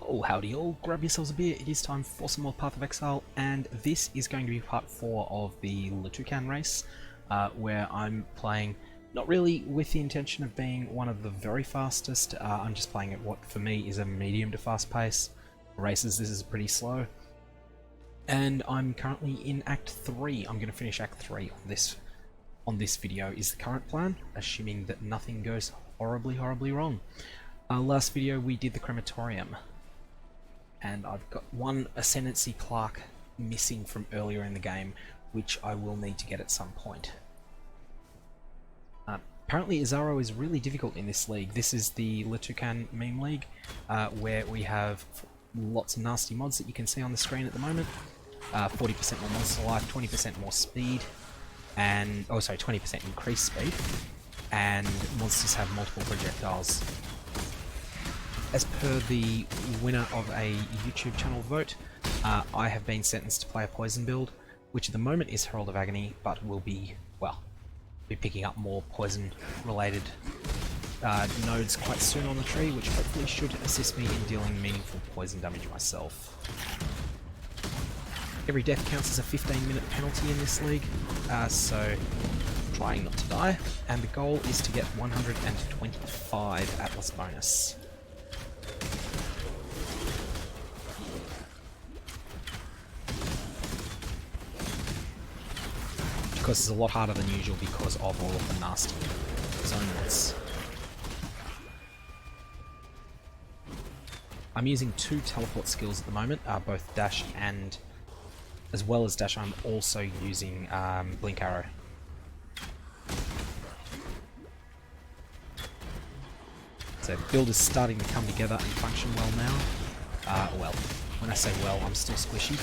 Oh, howdy all, grab yourselves a beer, it is time for some more Path of Exile, and this is going to be part 4 of the Toucan race, where I'm playing, not really with the intention of being one of the very fastest, I'm just playing at what for me is a medium to fast pace. Races, this is pretty slow. And I'm currently in Act 3, I'm going to finish Act 3 on this video is the current plan, assuming that nothing goes horribly wrong. Last video we did the crematorium, and I've got one ascendancy plaque missing from earlier in the game, which I will need to get at some point. Apparently Exile is really difficult in this league. This is the Toucan meme league, where we have lots of nasty mods that you can see on the screen at the moment. 40% more monster life, 20% more speed, and 20% increased speed, and monsters have multiple projectiles. As per the winner of a YouTube channel vote, I have been sentenced to play a poison build, which at the moment is Herald of Agony, but will be, well, picking up more poison related nodes quite soon on the tree, which hopefully should assist me in dealing meaningful poison damage myself. Every death counts as a 15-minute penalty in this league, so trying not to die, and the goal is to get 125 Atlas bonus. Of course, it's a lot harder than usual because of all of the nasty zone mods. I'm using 2 teleport skills at the moment, both dash and, as well as dash, I'm also using blink arrow. So the build is starting to come together and function well now. Well, when I say well, I'm still squishy.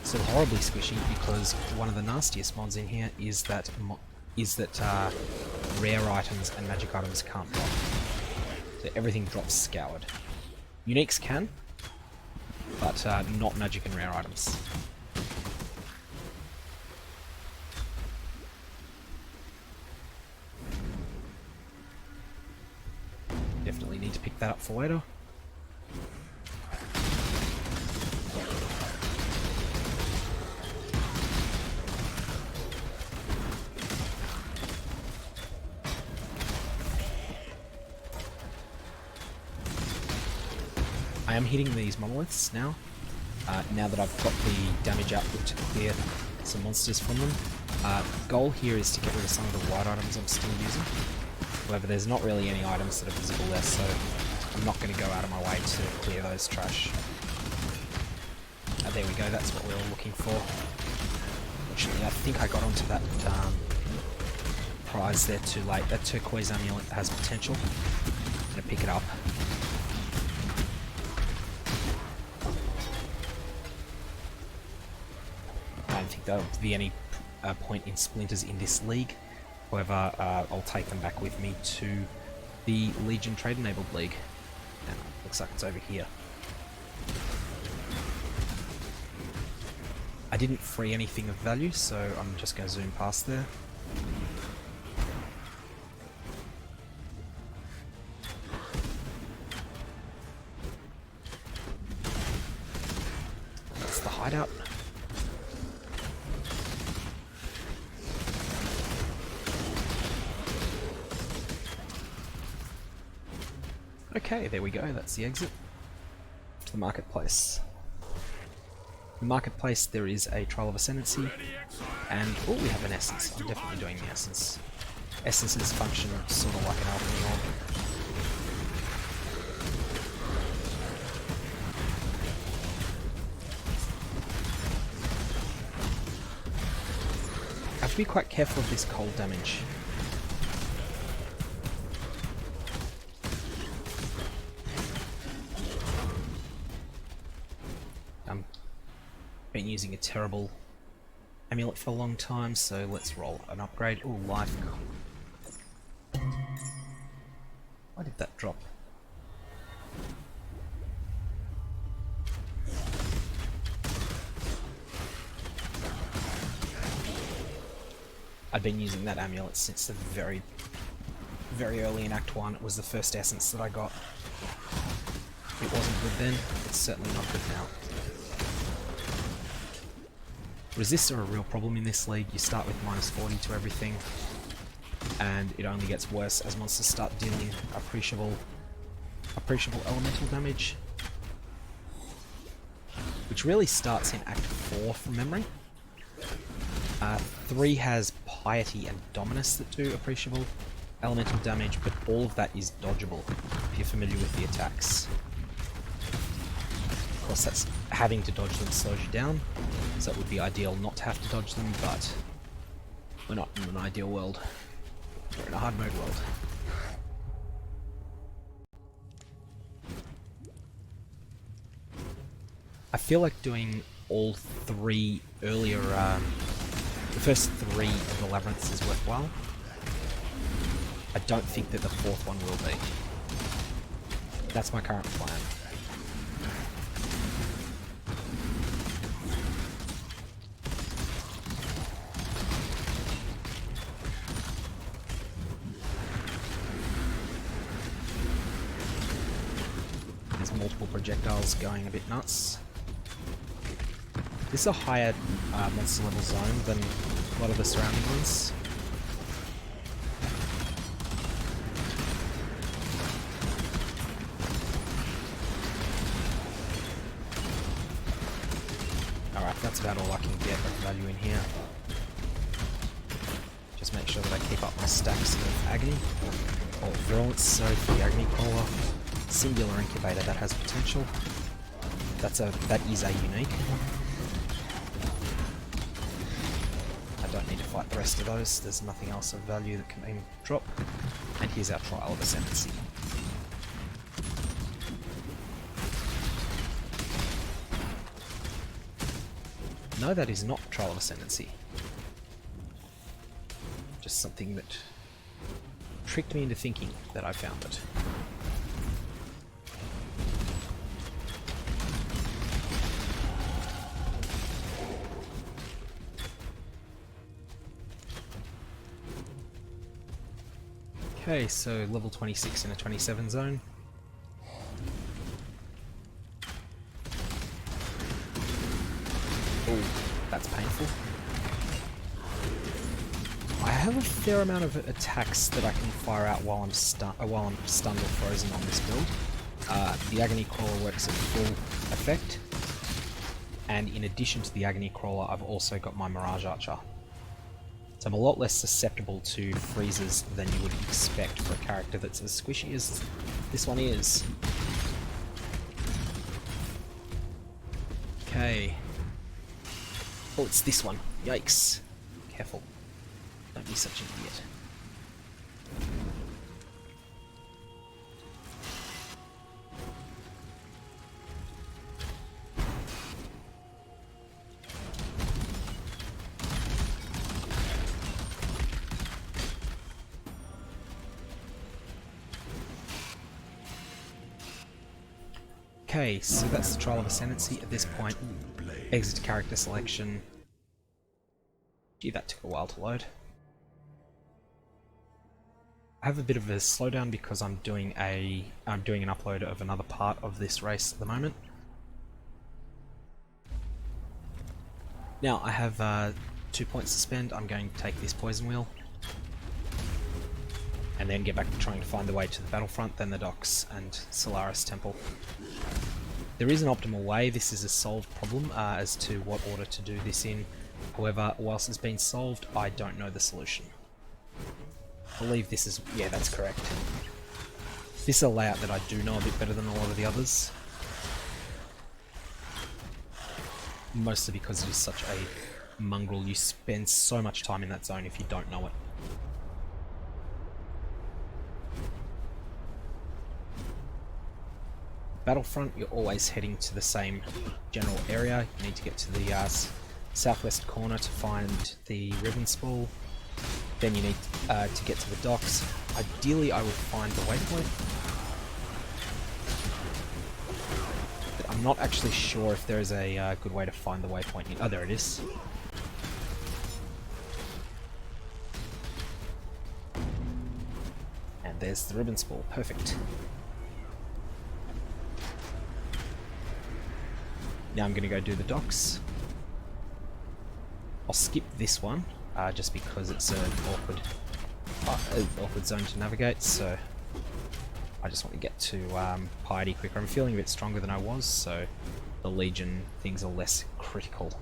Still horribly squishy because one of the nastiest mods in here is that rare items and magic items can't drop. So everything drops scoured. Uniques can, but not magic and rare items. Definitely need to pick that up for later. I am hitting these monoliths now, now that I've got the damage output to clear some monsters from them. The goal here is to get rid of some of the white items I'm still using. However, there's not really any items that are visible there, so I'm not going to go out of my way to clear those trash. There we go, that's what we were looking for. Fortunately, I think I got onto that prize there too late. That turquoise amulet has potential. I'm going to pick it up. I don't think there'll be any point in splinters in this league. However, I'll take them back with me to the Legion Trade Enabled League. And looks like it's over here. I didn't free anything of value, so I'm just going to zoom past there. That's the hideout. Okay, there we go, that's the exit to the marketplace. In the marketplace there is a Trial of Ascendancy, and oh, we have an essence. I'm definitely doing the essence. Essences function sort of like an alchemy orb. I have to be quite careful of this cold damage. Been using a terrible amulet for a long time, so let's roll an upgrade. Oh, life. Why did that drop? I've been using that amulet since the very early in Act 1. It was the first essence that I got. It wasn't good then, it's certainly not good now. Resists are a real problem in this league. You start with -40 to everything, and it only gets worse as monsters start dealing appreciable elemental damage, which really starts in Act 4 from memory. 3 has Piety and Dominus that do appreciable elemental damage, but all of that is dodgeable if you're familiar with the attacks. Of course, that's having to dodge them slows you down, so it would be ideal not to have to dodge them, but we're not in an ideal world. We're in a hard mode world. I feel like doing all 3 earlier, the first 3 of the labyrinths is worthwhile. I don't think that the 4th one will be. That's my current plan. There's multiple projectiles going a bit nuts. This is a higher monster level zone than a lot of the surrounding ones. Alright, that's about all I can get of value in here. Just make sure that I keep up my stacks of Agony or Virulence. So for the Agony Crawler, Singular Incubator, that has potential. That is a unique. I don't need to fight the rest of those. There's nothing else of value that can even drop. And here's our Trial of Ascendancy. No, that is not Trial of Ascendancy. Just something that tricked me into thinking that I found it. Okay, so level 26 in a 27 zone. Oh, that's painful. I have a fair amount of attacks that I can fire out while I'm stunned or frozen on this build. The Agony Crawler works at full effect, and in addition to the Agony Crawler, I've also got my Mirage Archer. So I'm a lot less susceptible to freezes than you would expect for a character that's as squishy as this one is. Okay. Oh, it's this one. Yikes. Careful. Don't be such an idiot. Okay, so that's the Trial of Ascendancy. At this point, exit character selection. Gee, that took a while to load. I have a bit of a slowdown because I'm doing an upload of another part of this race at the moment. Now I have 2 points to spend. I'm going to take this Poison Wheel and then get back to trying to find the way to the battlefront, then the docks and Solaris Temple. There is an optimal way. This is a solved problem as to what order to do this in. However, whilst it's been solved, I don't know the solution. I believe this is... yeah, that's correct. This is a layout that I do know a bit better than a lot of the others. Mostly because it is such a mongrel. You spend so much time in that zone if you don't know it. Battlefront, you're always heading to the same general area. You need to get to the southwest corner to find the ribbon spool. Then you need to get to the docks. Ideally, I would find the waypoint. But I'm not actually sure if there is a good way to find the waypoint. Oh, there it is. And there's the ribbon spool. Perfect. Now I'm going to go do the docks. I'll skip this one, just because it's an awkward zone to navigate, so I just want to get to Piety quicker. I'm feeling a bit stronger than I was, so the Legion things are less critical.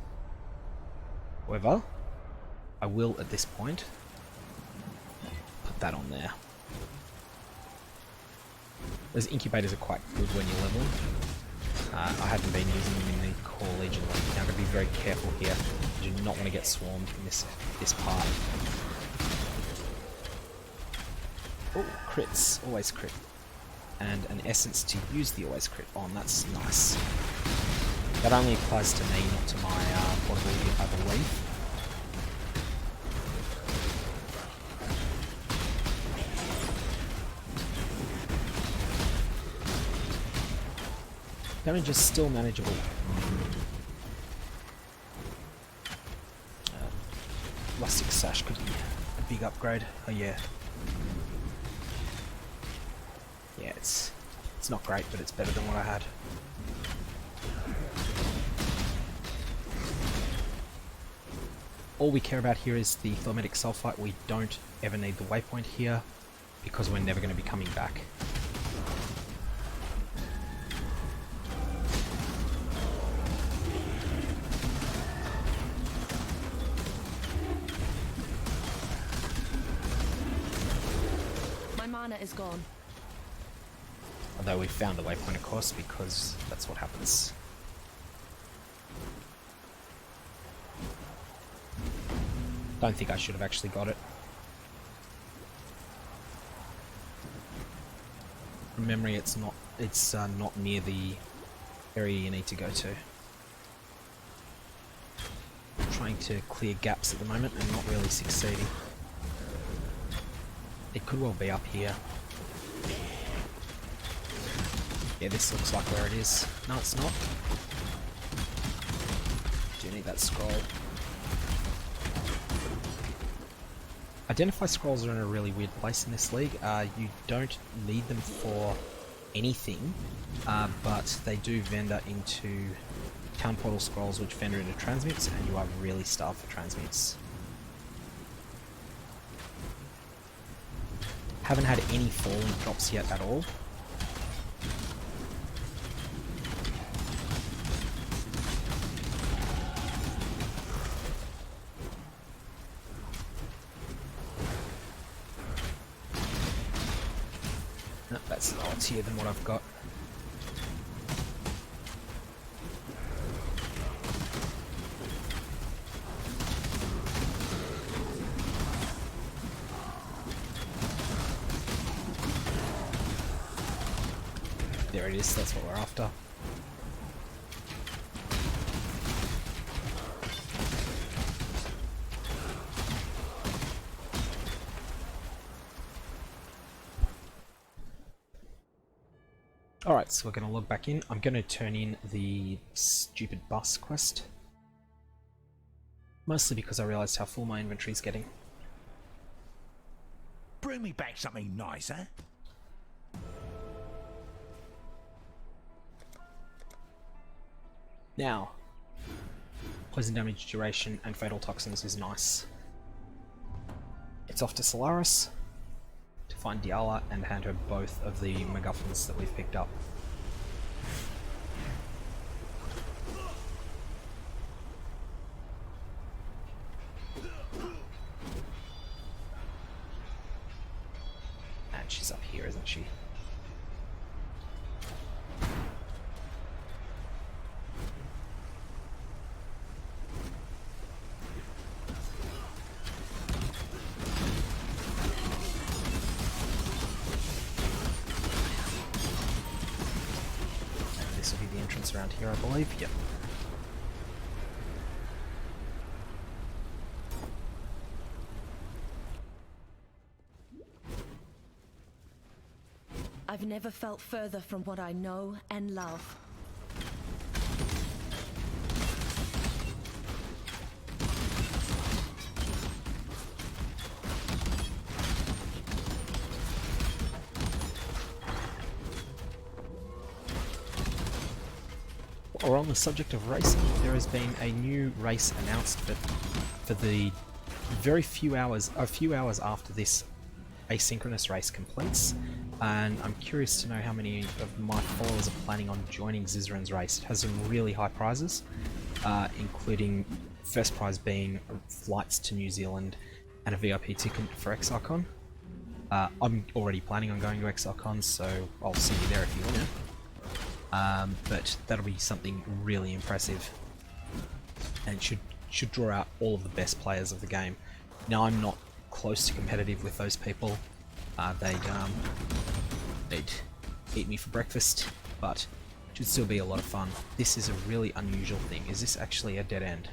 However, I will at this point put that on there. Those incubators are quite good when you're leveling. I haven't been using them in the core Legion League. Now I'm going to be very careful here. I do not want to get swarmed in this part. Oh, crits. Always crit. And an essence to use the always crit on. That's nice. That only applies to me, not to my portable, I believe. Damage is still manageable. Rustic Sash could be a big upgrade. Oh yeah. Yeah, it's not great, but it's better than what I had. All we care about here is the Thaumatic Sulfite. We don't ever need the waypoint here, because we're never going to be coming back. Is gone. Although we found the waypoint, of course, because that's what happens. Don't think I should have actually got it. From memory, it's not near the area you need to go to. I'm trying to clear gaps at the moment and not really succeeding. It could well be up here. Yeah, this looks like where it is. No, it's not. Do you need that scroll? Identify scrolls are in a really weird place in this league. You don't need them for anything, but they do vendor into town portal scrolls, which vendor into transmutes, and you are really starved for transmutes. Haven't had any falling drops yet at all. No, that's lower tier than what I've got. There it is, that's what we're after. Alright, so we're going to log back in. I'm going to turn in the stupid bus quest. Mostly because I realised how full my inventory's getting. Bring me back something nice, eh? Now, poison damage duration and fatal toxins is nice. It's off to Solaris to find Diala and hand her both of the MacGuffins that we've picked up. And she's up here, isn't she? Around here, I believe. Yep. I've never felt further from what I know and love. Or on the subject of racing, there has been a new race announced, but for the a few hours after this asynchronous race completes, and I'm curious to know how many of my followers are planning on joining Zizran's race. It has some really high prizes, including first prize being flights to New Zealand and a VIP ticket for ExileCon. I'm already planning on going to ExileCon, so I'll see you there if you want to. But that'll be something really impressive, and it should draw out all of the best players of the game. Now, I'm not close to competitive with those people. They'd eat me for breakfast, but it should still be a lot of fun. This is a really unusual thing. Is this actually a dead end?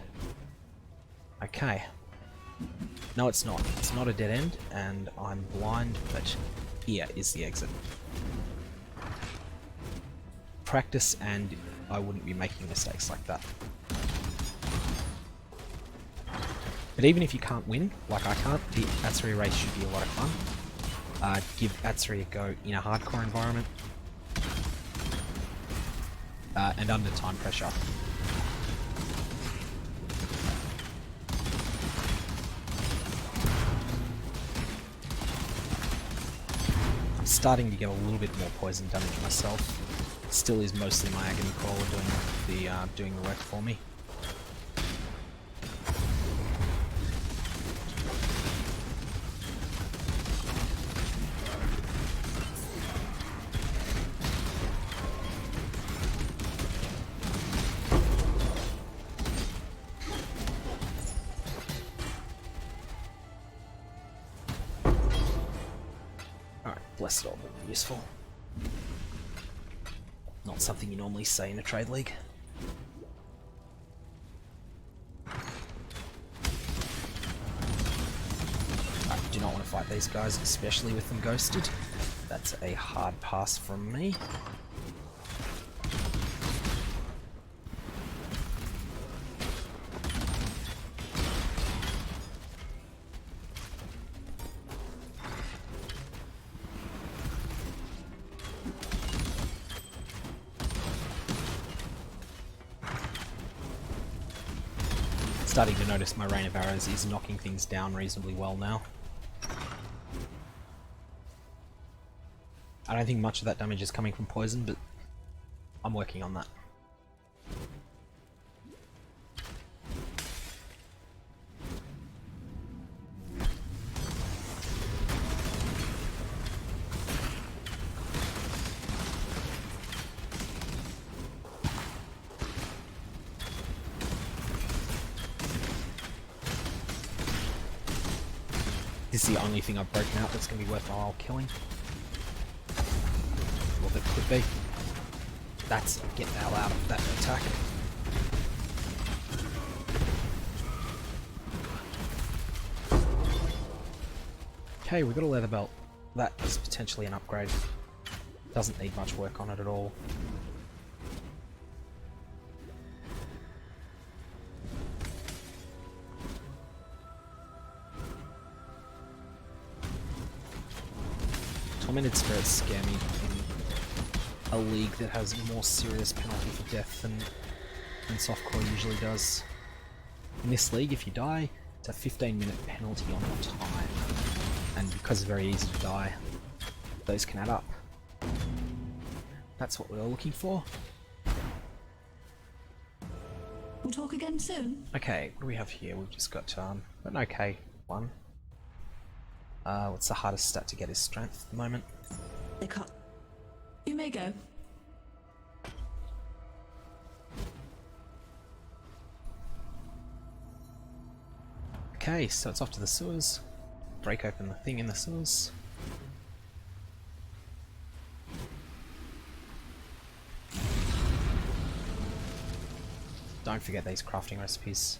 Okay. No, it's not. It's not a dead end, and I'm blind, but here is the exit. Practice, and I wouldn't be making mistakes like that. But even if you can't win, like I can't, the Atsuri race should be a lot of fun. Give Atsuri a go in a hardcore environment, and under time pressure. I'm starting to get a little bit more poison damage myself. It still is mostly my agony crawler doing the work for me. Blessed Orb will be useful. Not something you normally say in a trade league. I do not want to fight these guys, especially with them ghosted. That's a hard pass from me. Starting to notice my rain of arrows is knocking things down reasonably well now. I don't think much of that damage is coming from poison, but I'm working on that. This is the only thing I've broken out that's going to be worthwhile killing. Well, that could be. That's get the hell out of that attack. Okay, we got a leather belt. That is potentially an upgrade. Doesn't need much work on it at all. Tormented spirits scare me in a league that has a more serious penalty for death than softcore usually does. In this league, if you die, it's a 15-minute penalty on your time, and because it's very easy to die, those can add up. That's what we were looking for. We'll talk again soon. Okay, what do we have here? We've just got an okay one. What's the hardest stat to get is strength at the moment? They can't. You may go. Okay, so it's off to the sewers. Break open the thing in the sewers. Don't forget these crafting recipes.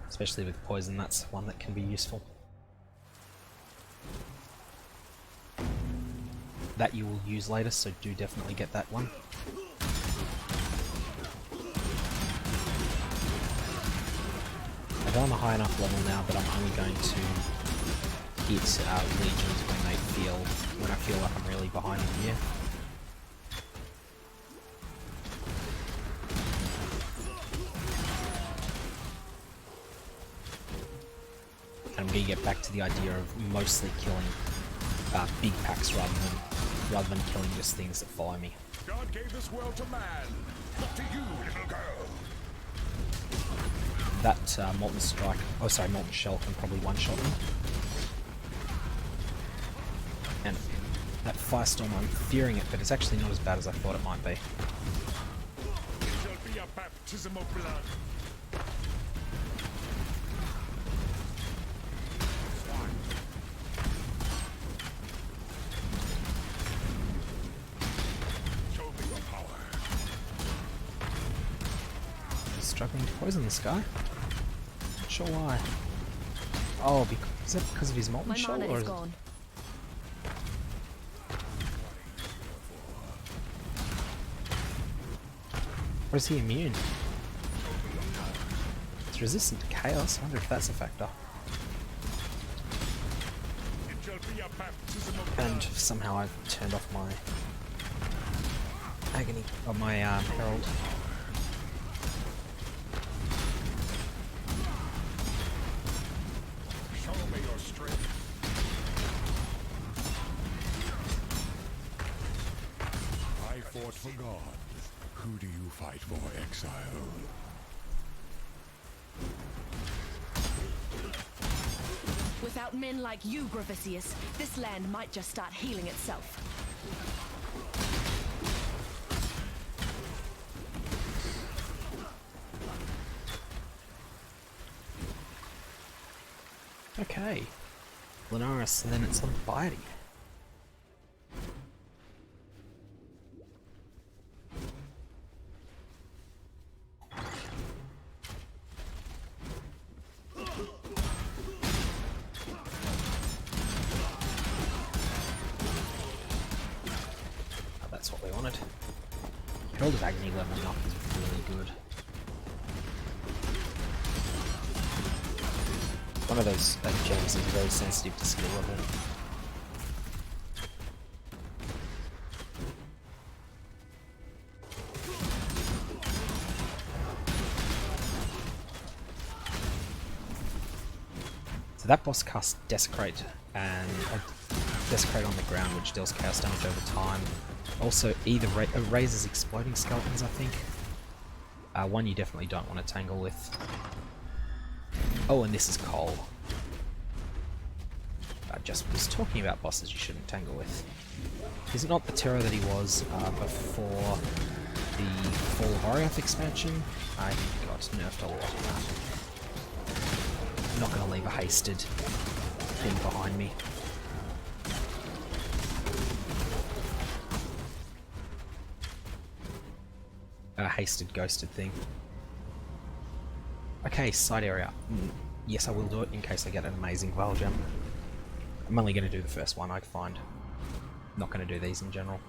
Especially with poison, that's one that can be useful. That you will use later, so do definitely get that one. I'm on a high enough level now that I'm only going to hit legions when I feel like I'm really behind in gear. get back to the idea of mostly killing big packs rather than killing just things that follow me. God gave this world to man, not to you, little girl. That molten strike, oh sorry, molten shell can probably one-shot me. And that firestorm, I'm fearing it, but it's actually not as bad as I thought it might be. It shall be a baptism of blood. Show me your power. He's struggling to poison this guy. Not sure why. Oh, is that because of his molten My shell, mana or is is it? gone. Or is he immune? It's resistant to chaos. I wonder if that's a factor. It shall be a baptism of blood. And somehow I've turned off my agony, or my herald. Show me your strength. I fought for God. Who do you fight for, Exile? Without men like you, Gravicius, this land might just start healing itself. Okay. Linaris, and then it's on Piety. That's what we wanted. Herald of Agony leveling up is really good. One of those gems is very sensitive to skill level. So that boss casts Desecrate, and Desecrate on the ground, which deals chaos damage over time. Also, either raises exploding skeletons, I think. One you definitely don't want to tangle with. Oh, and this is coal. I just was talking about bosses you shouldn't tangle with. Is it not the terror that he was before the Fall Horioth expansion? I got nerfed a lot of that. I'm not going to leave a hasted thing behind me. A hasted ghosted thing. Okay, side area. Yes, I will do it in case I get an amazing Val gem. I'm only going to do the first one, I find. I'm not going to do these in general.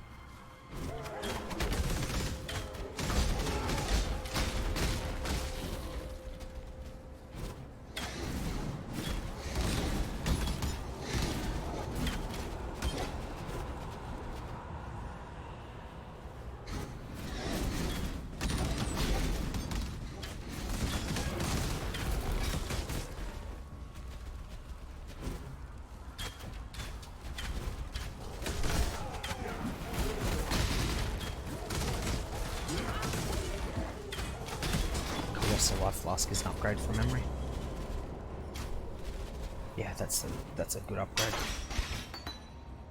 Colossal Life Flask is an upgrade from memory. Yeah, that's a good upgrade.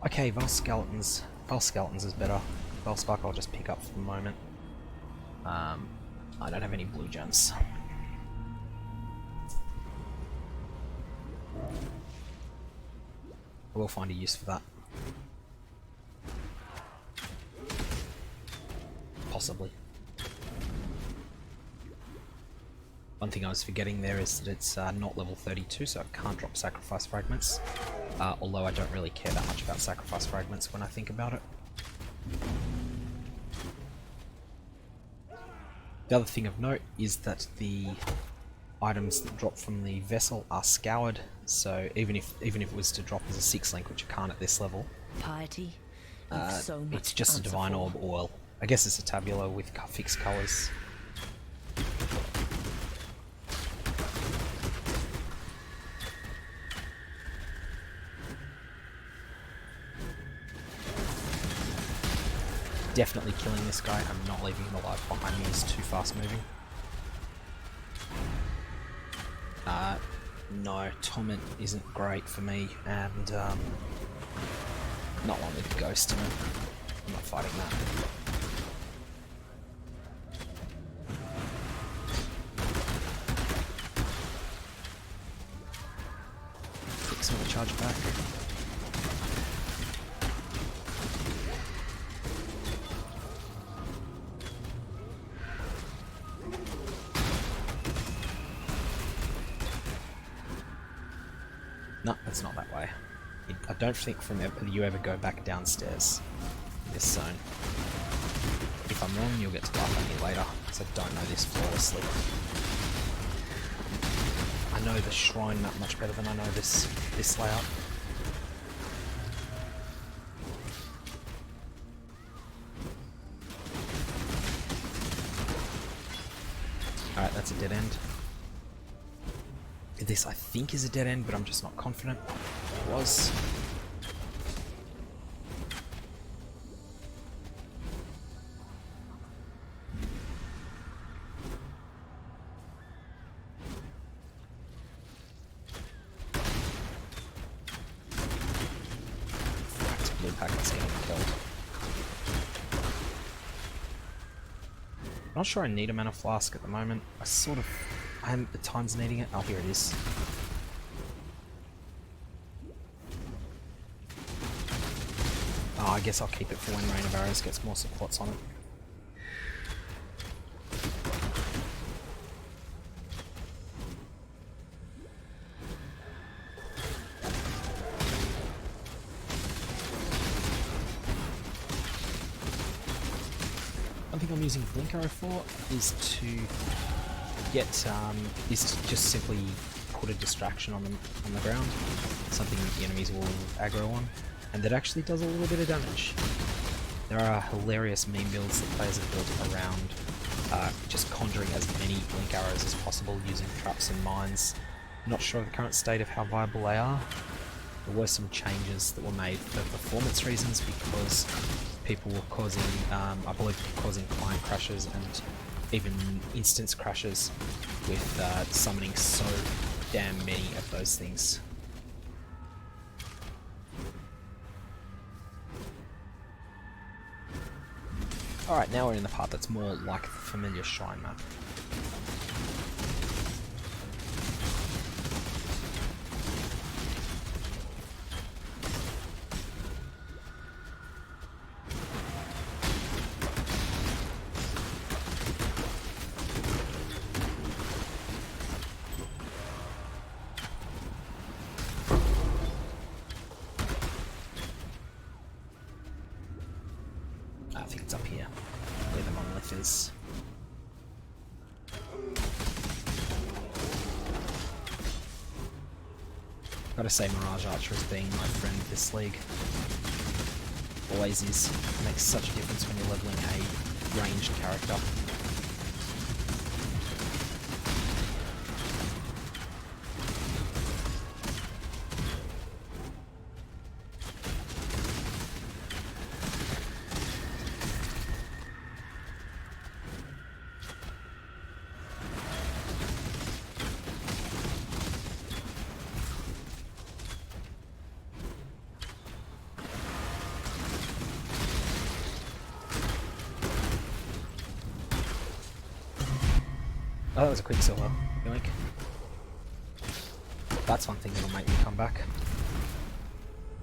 Okay, Val Skeletons. Val Skeletons is better. Val Spark I'll just pick up for the moment. I don't have any blue gems. I will find a use for that. Possibly. One thing I was forgetting there is that it's not level 32, so it can't drop sacrifice fragments. Although I don't really care that much about sacrifice fragments when I think about it. The other thing of note is that the items that drop from the vessel are scoured, so even if it was to drop as a 6-link, which it can't at this level, Piety. You've so much it's just a answer divine for. orb oil. I guess it's a tabula with fixed colours. definitely killing this guy. I'm not leaving him alive behind me. He's too fast moving. No, Torment isn't great for me, and not one with Ghost in it. I'm not fighting that. Fix him to charge back. No, that's not that way. I don't think you ever go back downstairs in this zone. If I'm wrong, you'll get to laugh at me later, because I don't know this flawlessly. I know the shrine map much better than I know this layout. Alright, that's a dead end. This, I think, is a dead end, but I'm just not confident. It was. It's a blue pack that's getting killed. I'm not sure I need a mana flask at the moment. I am at times needing it. Oh, here it is. Oh, I guess I'll keep it for when Rain of Arrows gets more supports on it. One thing I'm using Blink Arrow for is to just simply put a distraction on the ground, something that the enemies will aggro on, and that actually does a little bit of damage. There are hilarious meme builds that players have built around just conjuring as many blink arrows as possible using traps and mines. I'm not sure of the current state of how viable they are. There were some changes that were made for performance reasons because people were causing, I believe, client crashes and even instance crashes with summoning so damn many of those things. Alright, now we're in the part that's more like the familiar shrine map. I think it's up here, where the monolith is. Gotta say, Mirage Archer is being my friend this league. Always is. It makes such a difference when you're leveling a ranged character. Oh, that was a Quicksilver, yoink. That's one thing that'll make me come back.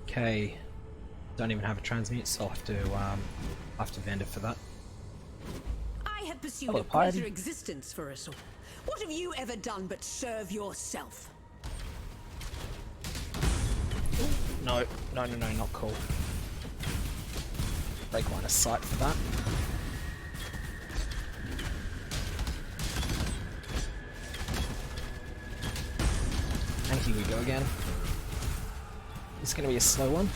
Okay. Don't even have a transmute, so I'll have to vendor for that. I have pursued Hello, a party. better existence for us all. What have you ever done but serve yourself? No, not cool. Break line of sight for that. And here we go again. It's gonna be a slow one.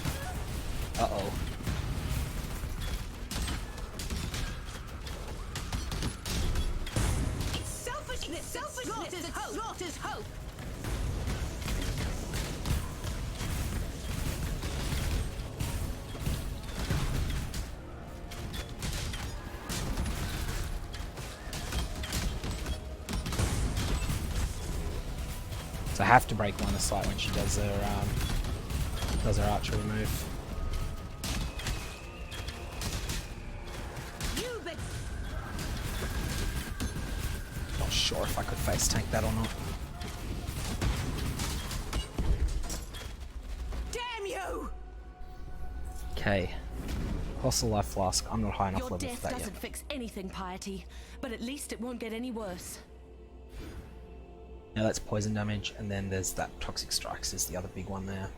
Uh-oh. It's selfishness that slaughters hope. So I have to break line of sight when she does her archery move. Not sure if I could face tank that or not. Damn you! Okay. Colossal life flask. I'm not high enough Your level death for that doesn't yet. fix anything, Piety, but at least it won't get any worse. Now that's poison damage, and then there's that toxic strikes is the other big one there.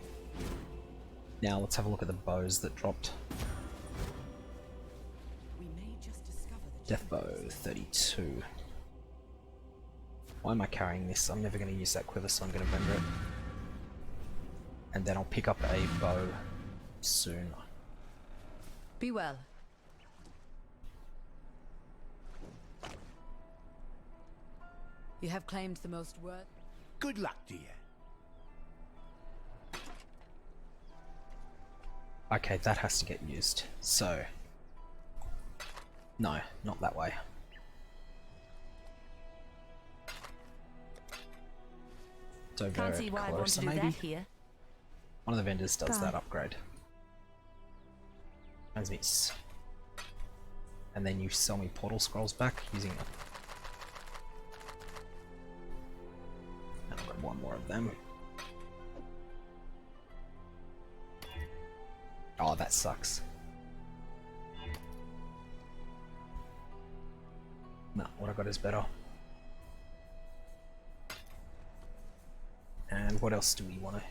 Now let's have a look at the bows that dropped. We may just discover the Death bow 32. Why am I carrying this? I'm never going to use that quiver, so I'm going to vendor it. And then I'll pick up a bow soon. Be well. You have claimed the most worth. Good luck to you. Okay, that has to get used. So, no, not that way. So Can't see why I want to do maybe? that here. One of the vendors does that upgrade. Transmits. And then you sell me portal scrolls back using it. And I've got one more of them. Oh, that sucks. No, what I got is better. And what else do we want to...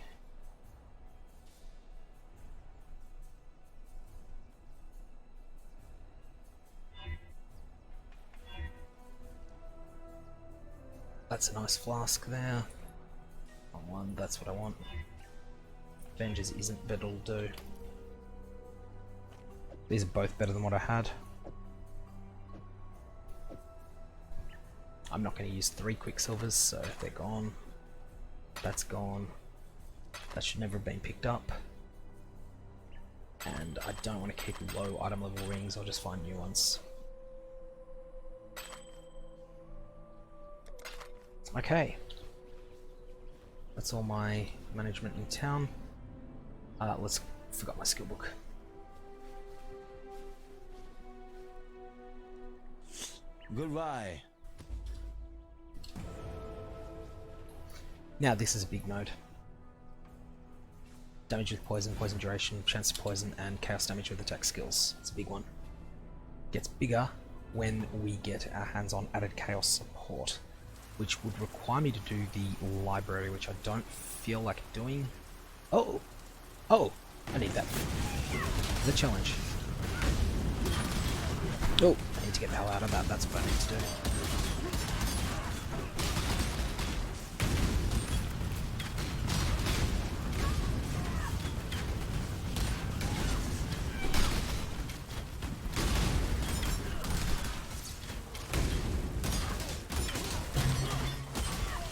That's a nice flask there. On one, that's what I want. Avengers isn't, but it'll do. These are both better than what I had. I'm not going to use 3 Quicksilvers, so they're gone. That's gone. That should never have been picked up. And I don't want to keep low item level rings, I'll just find new ones. Okay. That's all my management in town. Forgot my skill book. Goodbye. Now this is a big node. Damage with poison, poison duration, chance to poison, and chaos damage with attack skills. It's a big one. Gets bigger when we get our hands on added chaos support, which would require me to do the library, which I don't feel like doing. Oh! Oh! I need that. The challenge. Oh! I need to get the hell out of that, that's what I need to do.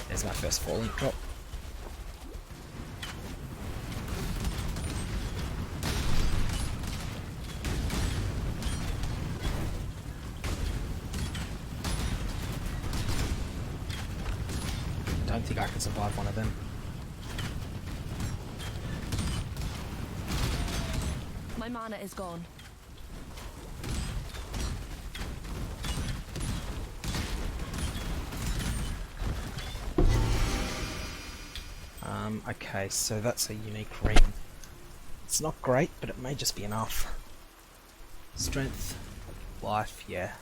There's my first falling drop. Don't think I can survive one of them. My mana is gone. Okay, so that's a unique ring. It's not great, but it may just be enough. Strength, life, yeah.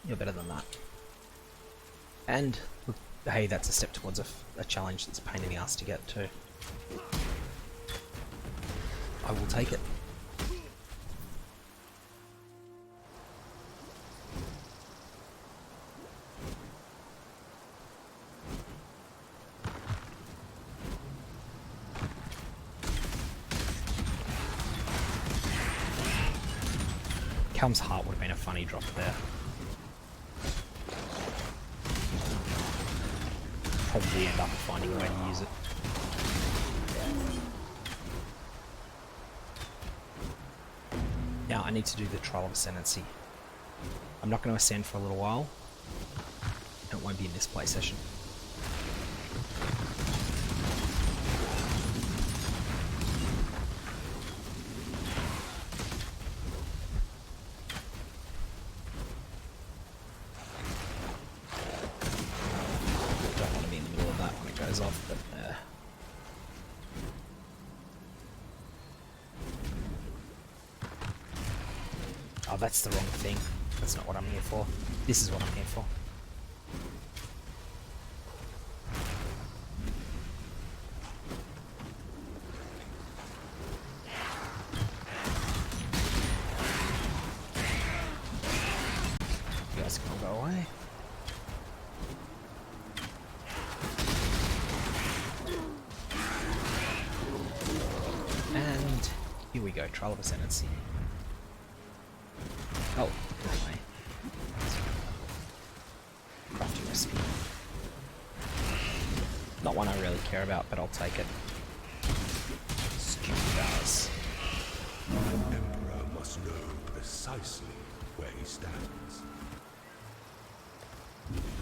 You're better than that. And, look, hey, that's a step towards a challenge that's a pain in the ass to get to. I will take it. Calm's heart would have been a funny drop there. Probably end up finding a way to use it. Now I need to do the Trial of Ascendancy. I'm not going to ascend for a little while. And it won't be in this play session. Don't want to be in the middle of that when it goes off, but oh, that's the wrong thing. That's not what I'm here for. This is what I'm here for. You guys can all go away. And here we go, Trial of Ascendancy. Oh, anyway. Crafty recipe. Not one I really care about, but I'll take it. Stupid guys. An emperor must know precisely where he stands.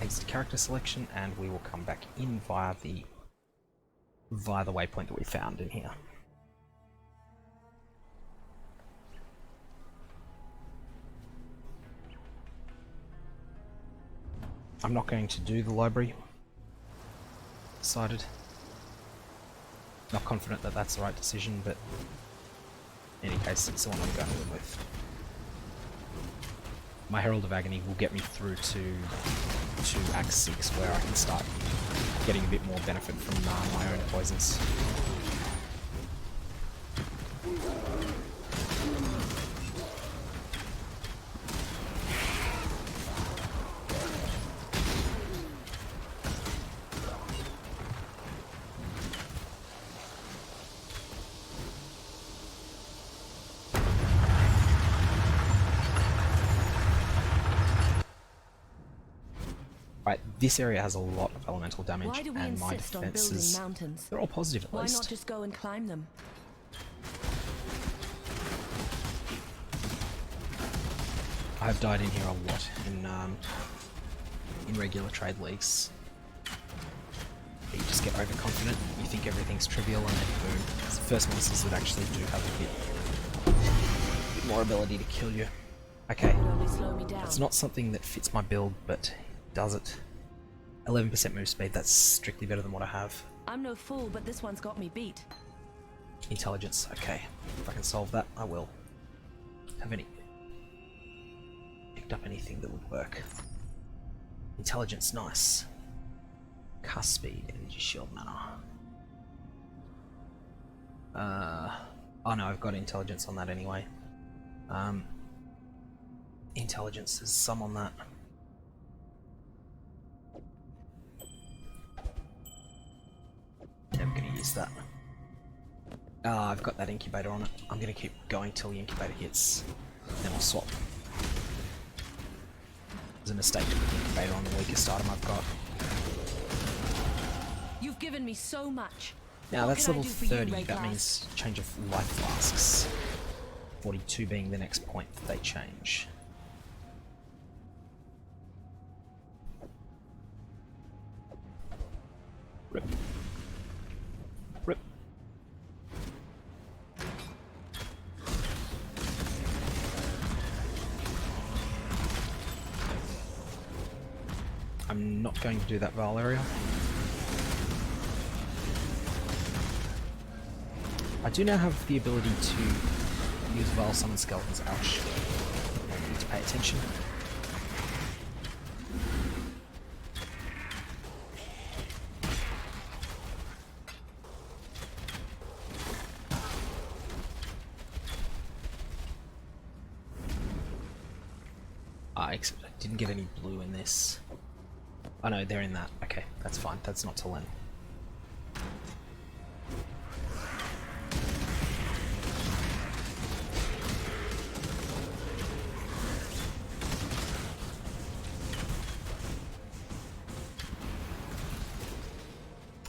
Exit character selection, and we will come back in via the waypoint that we found in here. I'm not going to do the library. Decided. Not confident that that's the right decision, but in any case, it's the one I'm going to live with. My Herald of Agony will get me through to Act 6, where I can start getting a bit more benefit from my own poisons. Right, this area has a lot of elemental damage, Why do we and my insist on building defenses, mountains? they're all positive at Why least. not just go and climb them? I've died in here a lot in regular trade leagues. You just get overconfident, you think everything's trivial, and then boom. It's the first monsters that actually do have a bit more ability to kill you. Okay, It'll only slow me down. it's not something that fits my build, but it does it. 11% move speed, that's strictly better than what I have. I'm no fool, but this one's got me beat. Intelligence, okay. If I can solve that, I will. Have any... picked up anything that would work. Intelligence, nice. Cast speed, energy shield mana. Oh no, I've got intelligence on that anyway. Intelligence, there's some on that. Never gonna use that. I've got that incubator on it. I'm gonna keep going till the incubator hits. Then I'll swap. There's a mistake to put the incubator on the weakest item I've got. You've given me so much. Now What that's can I level do for you, 30, Ray that Glass? means change of life flasks. 42 being the next point that they change. Rip. Rip. I'm not going to do that Val area. I do now have the ability to use Val Summon Skeletons. Ouch. I need to pay attention. Except I didn't get any blue in this. Oh no, they're in that. Okay, that's fine. That's not Toucan.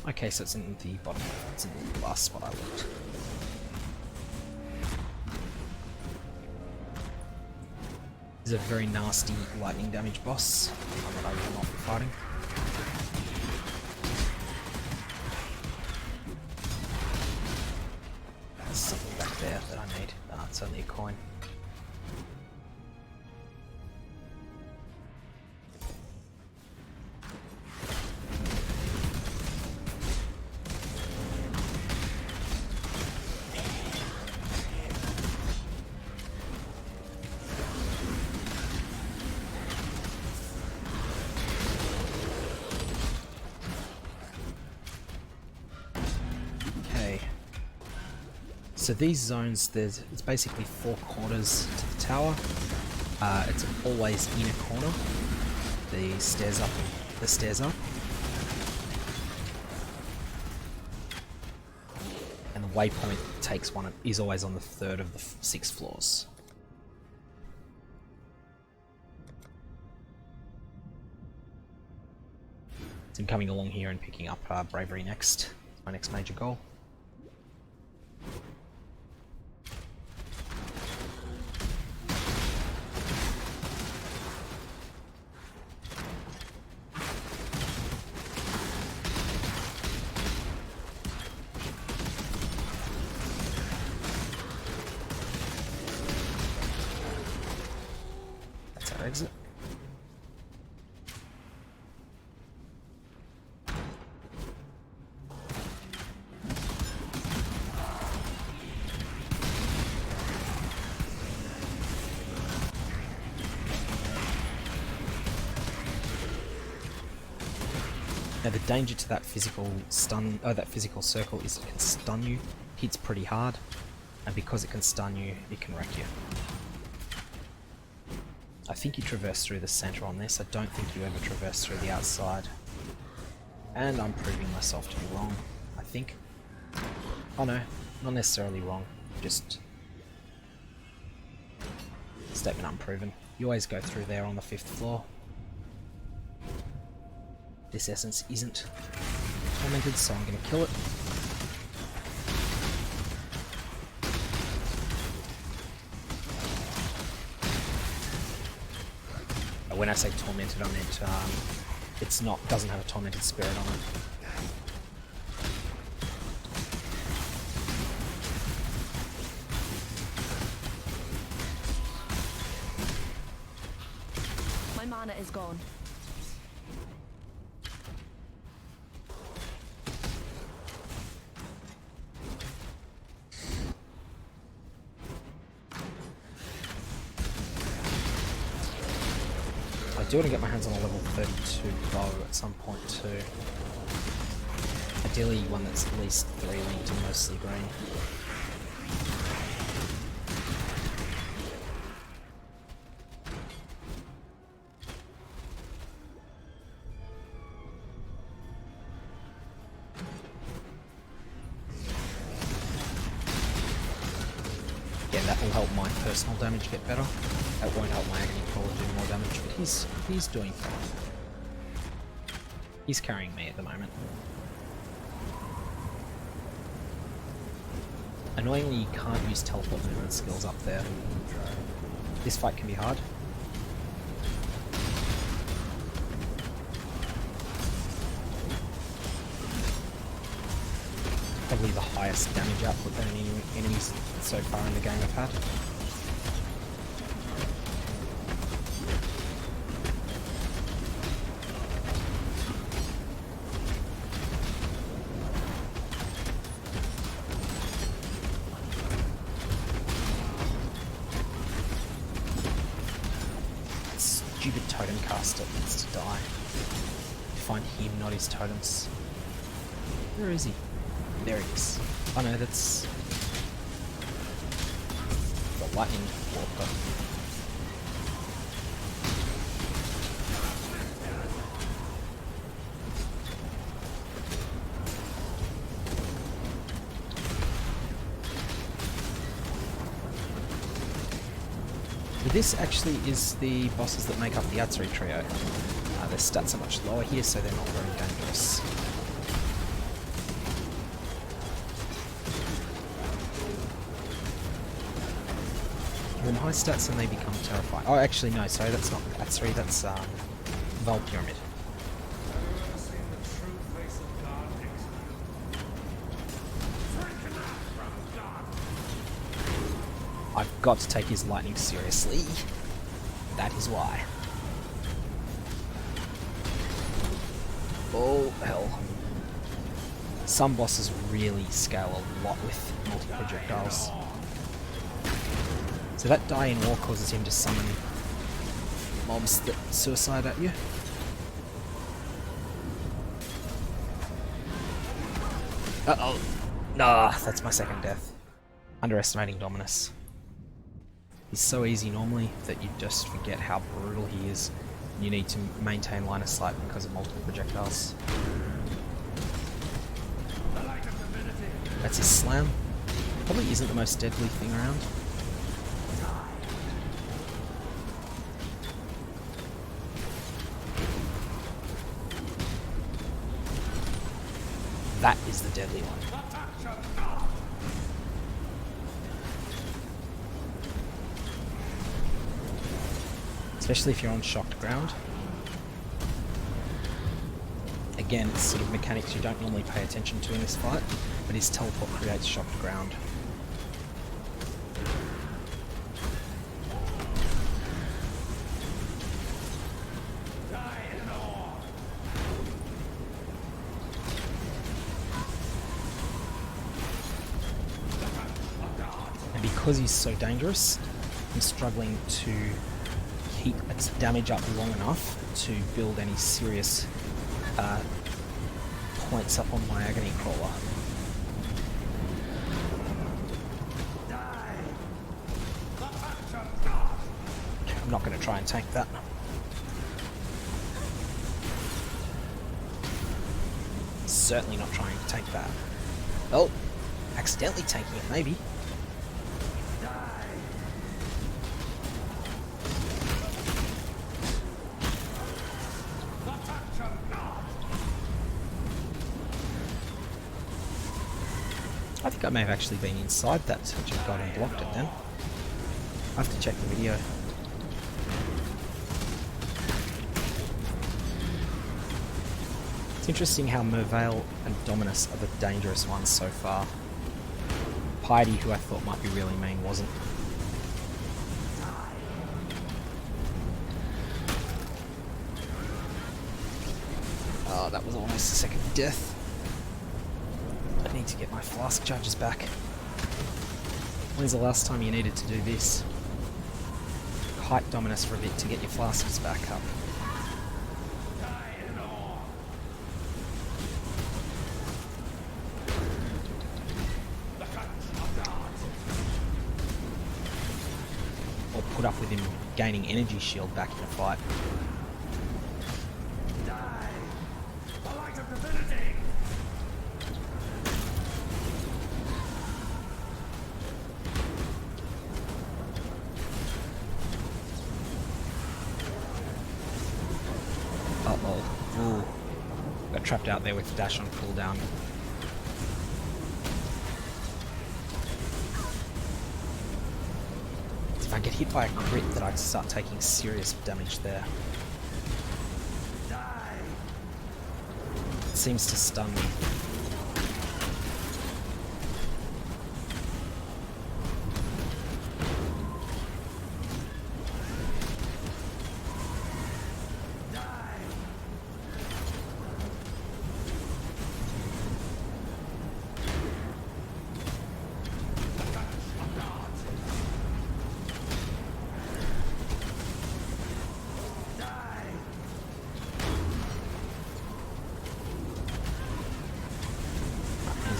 Okay, so it's in the bottom. It's in the last spot I looked. This is a very nasty lightning damage boss, one that I will not be fighting. There's something back there that I need. Ah, it's only a coin. So these zones, it's basically 4 corners to the tower. It's always in a corner. The stairs up. And the waypoint is always on the 3rd of the 6 floors. So I'm coming along here and picking up Bravery next. It's my next major goal. Exit. Now the danger to that physical circle is it can stun you, hits pretty hard, and because it can stun you, it can wreck you. I think you traverse through the center on this. I don't think you ever traverse through the outside. And I'm proving myself to be wrong, I think. Oh no, not necessarily wrong. Just statement unproven. You always go through there on the 5th floor. This essence isn't tormented, so I'm going to kill it. When I say tormented, I meant doesn't have a tormented spirit on it. My mana is gone. I do want to get my hands on a level 32 bow at some point too. Ideally one that's at least 3 linked and mostly green. Yeah, that will help my personal damage get better. That won't help my agony crawler do more damage, but he's doing fine. He's carrying me at the moment. Annoyingly, you can't use teleport movement skills up there. This fight can be hard. Probably the highest damage output that any enemies so far in the game have had. Stupid totem caster needs to die. Find him, not his totems. Where is he? There he is. Oh no, that's the lightning walker. This actually is the bosses that make up the Atsuri trio. Their stats are much lower here, so they're not very dangerous. When high stats and they become terrifying. Oh, actually no, sorry, that's not Atsuri, that's Val Pyramid. I've got to take his lightning seriously. That is why. Oh, hell. Some bosses really scale a lot with multi-projectiles. So that die in war causes him to summon mobs that suicide at you. Uh-oh. Nah, that's my second death. Underestimating Dominus. He's so easy normally that you just forget how brutal he is. You need to maintain line of sight because of multiple projectiles. That's his slam. Probably isn't the most deadly thing around. That is the deadly one. Especially if you're on shocked ground. Again, it's sort of mechanics you don't normally pay attention to in this fight, but his teleport creates shocked ground. And because he's so dangerous, I'm struggling to keep its damage up long enough to build any serious points up on my agony crawler. I'm not going to try and tank that. Certainly not trying to tank that. Oh, accidentally tanking it maybe. I think I may have actually been inside that to have gone and blocked it then. I have to check the video. It's interesting how Merveil and Dominus are the dangerous ones so far. Piety, who I thought might be really mean, wasn't. Oh, that was almost the second death. I need to get my flask charges back. When's the last time you needed to do this? Kite Dominus for a bit to get your flasks back up. Or put up with him gaining energy shield back in a fight. Ooh. Got trapped out there with dash on cooldown. If I get hit by a crit, then I start taking serious damage there. It seems to stun me.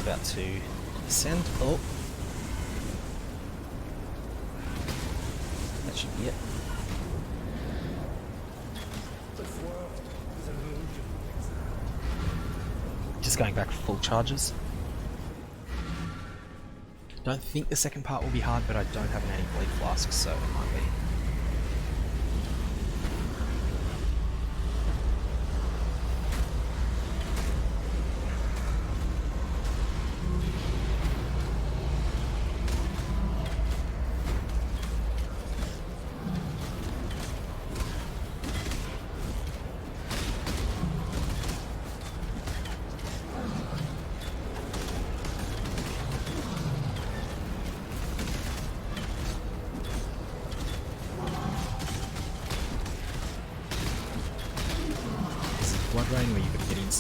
About to ascend. Oh, that should be it. Just going back for full charges. Don't think the second part will be hard, but I don't have an anti-bleed flask, so it might be.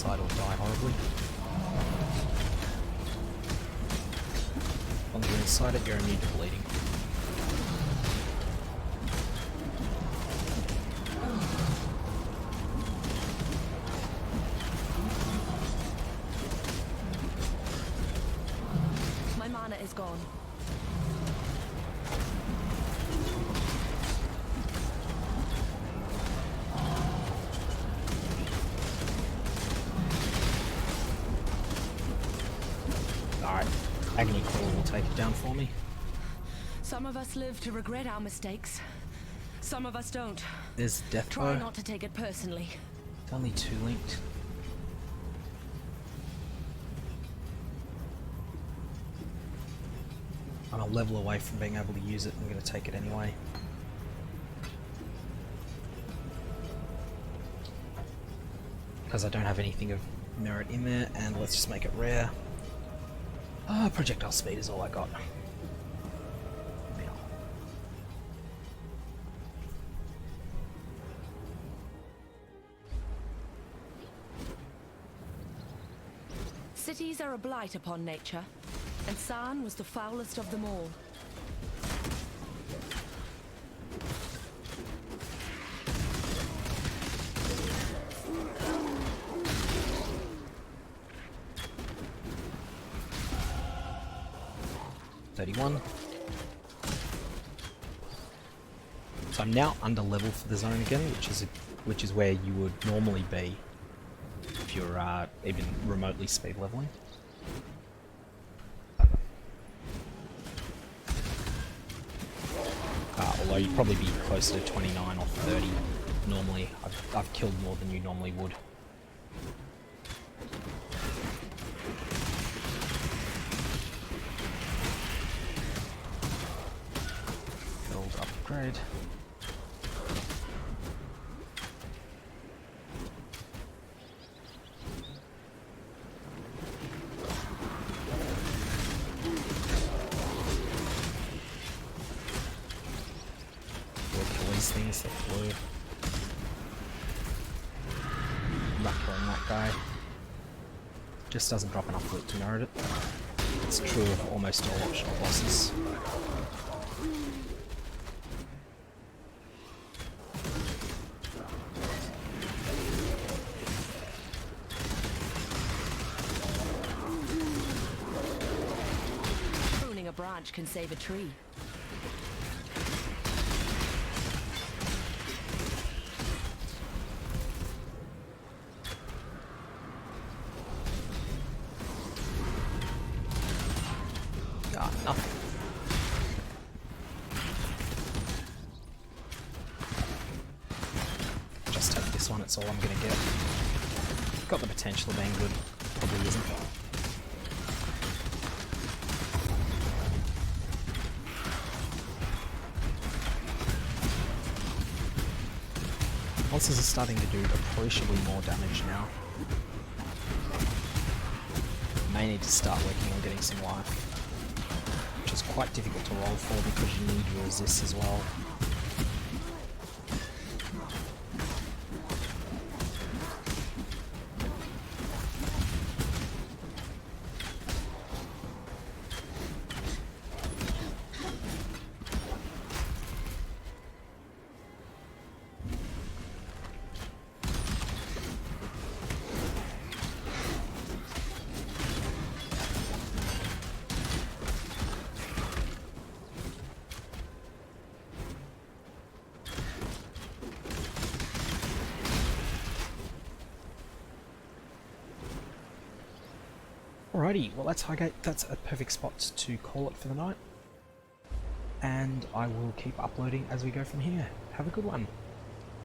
side or die horribly. As long as you're inside it, you're immune to bleeding. My mana is gone. Alright, Agony Claw will take it down for me. Some of us live to regret our mistakes. Some of us don't. There's Death Try Bow. not to take it personally. It's only 2 linked. I'm a level away from being able to use it. I'm going to take it anyway. Because I don't have anything of merit in there, and let's just make it rare. Projectile speed is all I got. Cities are a blight upon nature, and San was the foulest of them all. So I'm now under level for the zone again, which is where you would normally be if you're even remotely speed leveling. Although you'd probably be closer to 29 or 30 normally. I've killed more than you normally would. Build upgrade. Things that flew. Not killing that guy. Just doesn't drop enough loot to merit it. It's true of almost all optional bosses. Pruning a branch can save a tree. Nothing. Just take this one, it's all I'm gonna get. Got the potential of being good, probably isn't. Monsters are starting to do appreciably more damage now. May need to start working on getting some life. Which is quite difficult to roll for because you need your resists as well. Alrighty, well that's Highgate, that's a perfect spot to call it for the night. And I will keep uploading as we go from here. Have a good one.